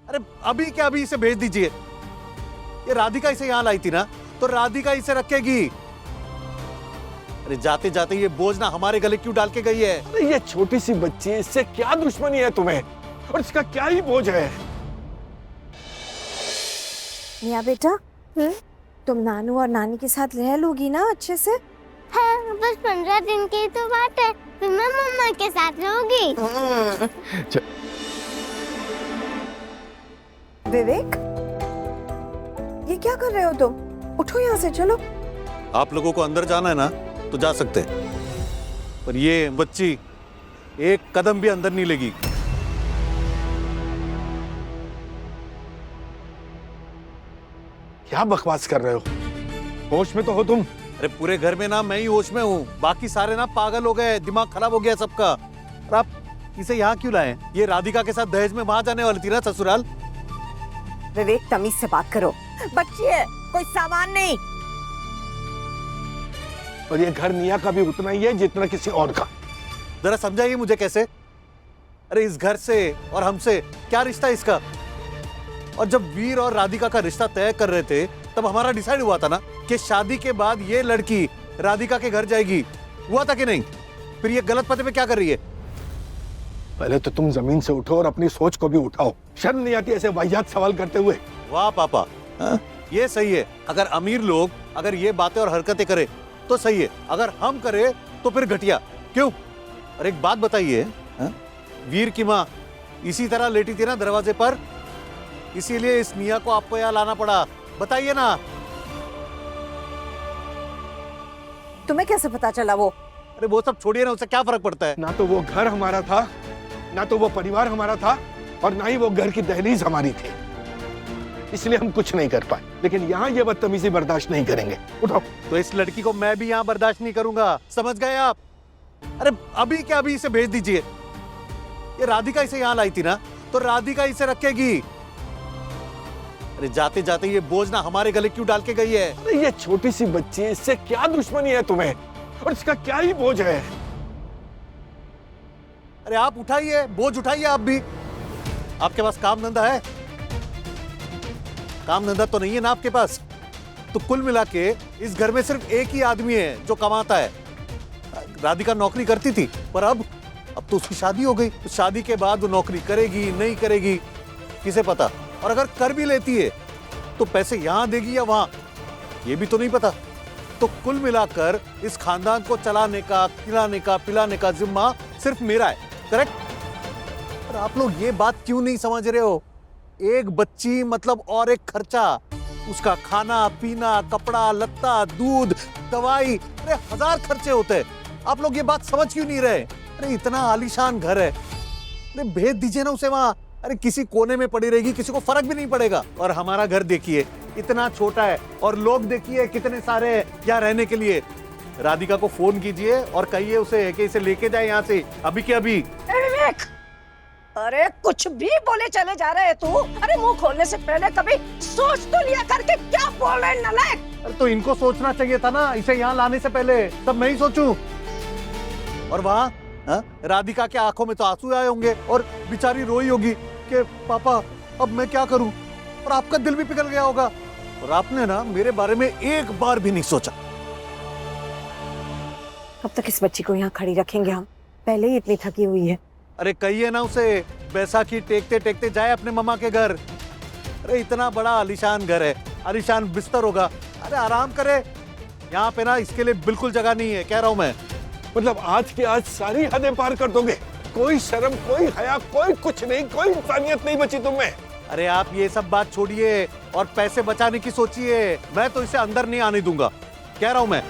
अरे अभी क्या अभी इसे भेज दीजिए। ये राधिका इसे यहाँ लाई थी ना, तो राधिका इसे रखेगी। अरे जाते जाते ये बोझ ना हमारे गले क्यों डाल के गई है? अरे ये छोटी सी बच्ची, इससे क्या दुश्मनी है तुम्हें, और इसका क्या ही बोझ है? निया बेटा, तुम नानू और नानी के साथ रह लोगी ना अच्छे से? हाँ, बस 15 दिन की तो बात है, फिर मैं मम्मा के साथ रहूंगी। विवेक, ये क्या कर रहे हो तुम? उठो यहाँ से, चलो। आप लोगों को अंदर जाना है ना तो जा सकते हैं, पर ये बच्ची एक कदम भी अंदर नहीं लेगी। क्या बकवास कर रहे हो? होश में तो हो तुम? अरे पूरे घर में ना मैं ही होश में हूँ, बाकी सारे ना पागल हो गए, दिमाग खराब हो गया सबका। और आप इसे यहाँ क्यों लाए? ये राधिका के साथ दहेज में वहां जाने वाली थी ना, ससुराल। विवेक, तमीज से बात करो, बच्ची है, कोई सामान नहीं। और ये घर निया का भी उतना ही है जितना किसी और का। जरा समझाइए मुझे कैसे? अरे इस घर से और हमसे क्या रिश्ता है इसका? और जब वीर और राधिका का रिश्ता तय कर रहे थे तब हमारा डिसाइड हुआ था ना कि शादी के बाद ये लड़की राधिका के घर जाएगी। हुआ था कि नहीं? फिर ये गलत पते पे क्या कर रही है? पहले तो तुम जमीन से उठो और अपनी सोच को भी उठाओ। शर्म नहीं आती ऐसे वाहियात सवाल करते हुए? वाह पापा, ये सही है। अगर अमीर लोग अगर ये बातें और हरकतें करे तो सही है, अगर हम करे तो फिर घटिया। क्यों? और एक बात बताइए, वीर की माँ इसी तरह लेटी थी ना दरवाजे पर, इसीलिए इस निया को आपको यहाँ लाना पड़ा। बताइए ना। तुम्हें कैसे पता चला वो? अरे वो सब छोड़िए ना, उससे क्या फर्क पड़ता है? ना तो वो घर हमारा था, ना तो वो परिवार हमारा था, और ना ही वो घर की दहलीज हमारी थी। इसलिए हम कुछ नहीं कर पाए, लेकिन यहाँ ये बदतमीजी बर्दाश्त नहीं करेंगे। उठाओ। तो इस लड़की को मैं भी यहाँ बर्दाश्त नहीं करूंगा, समझ गए आप? अरे अभी क्या अभी इसे भेज दीजिए। ये राधिका इसे यहाँ लाई थी ना, तो राधिका इसे रखेगी। अरे जाते जाते ये बोझ ना हमारे गले क्यों डाल के गई है? अरे ये छोटी सी बच्ची, इससे क्या दुश्मनी है तुम्हें, और इसका क्या ही बोझ है? अरे आप उठाइए, बोझ उठाइए आप भी। आपके पास काम धंधा है? काम धंधा तो नहीं है ना आपके पास। तो कुल मिला के इस घर में सिर्फ एक ही आदमी है जो कमाता है। राधिका नौकरी करती थी, पर अब तो उसकी शादी हो गई। तो शादी के बाद वो नौकरी करेगी नहीं करेगी किसे पता। और अगर कर भी लेती है तो पैसे यहां देगी या वहां, ये भी तो नहीं पता। तो कुल मिलाकर इस खानदान को चलाने का, खिलाने का, पिलाने का जिम्मा सिर्फ मेरा है। करेक्ट? पर आप लोग ये बात क्यों नहीं समझ रहे हो? एक बच्ची मतलब और एक खर्चा, उसका खाना पीना, कपड़ा लत्ता, दूध, दवाई, अरे 1000 खर्चे होते हैं। आप लोग ये बात समझ क्यों नहीं रहे? अरे इतना आलीशान घर है, अरे भेज दीजिए ना उसे वहां। अरे किसी कोने में पड़ी रहेगी, किसी को फर्क भी नहीं पड़ेगा। और हमारा घर देखिए इतना छोटा है, और लोग देखिए कितने सारे हैं यहाँ रहने के लिए। राधिका को फोन कीजिए और कहिए उसे कि इसे लेके जाए यहाँ से अभी के अभी। विवेक, अरे कुछ भी बोले चले जा रहे तू। अरे मुंह खोलने से पहले कभी सोच तो लिया करके क्या बोल रहे नालायक। अरे तो इनको सोचना चाहिए था ना, इसे यहाँ लाने से पहले। तब मैं ही सोचूं। और वहाँ राधिका के आंखों में तो आंसू आए होंगे और बेचारी रोई होगी कि पापा अब मैं क्या करूं। और आपका दिल भी पिघल गया होगा, और आपने ना मेरे बारे में एक बार भी नहीं सोचा। कब तक इस बच्ची को यहाँ खड़ी रखेंगे हम? पहले ही इतनी थकी हुई है। अरे कहिए ना उसे बैसाखी टेकते टेकते जाए अपने मम्मा के घर। अरे इतना बड़ा आलीशान घर है, आलीशान बिस्तर होगा, अरे आराम करे। यहाँ पे ना इसके लिए बिल्कुल जगह नहीं है, कह रहा हूं मैं। मतलब आज के आज सारी हदें पार कर दोगे? कोई शर्म, कोई हया, कोई कुछ नहीं, कोई इंसानियत नहीं बची तुम में। अरे आप ये सब बात छोड़िए और पैसे बचाने की सोचिए। मैं तो इसे अंदर नहीं आने दूंगा, कह रहा हूं मैं।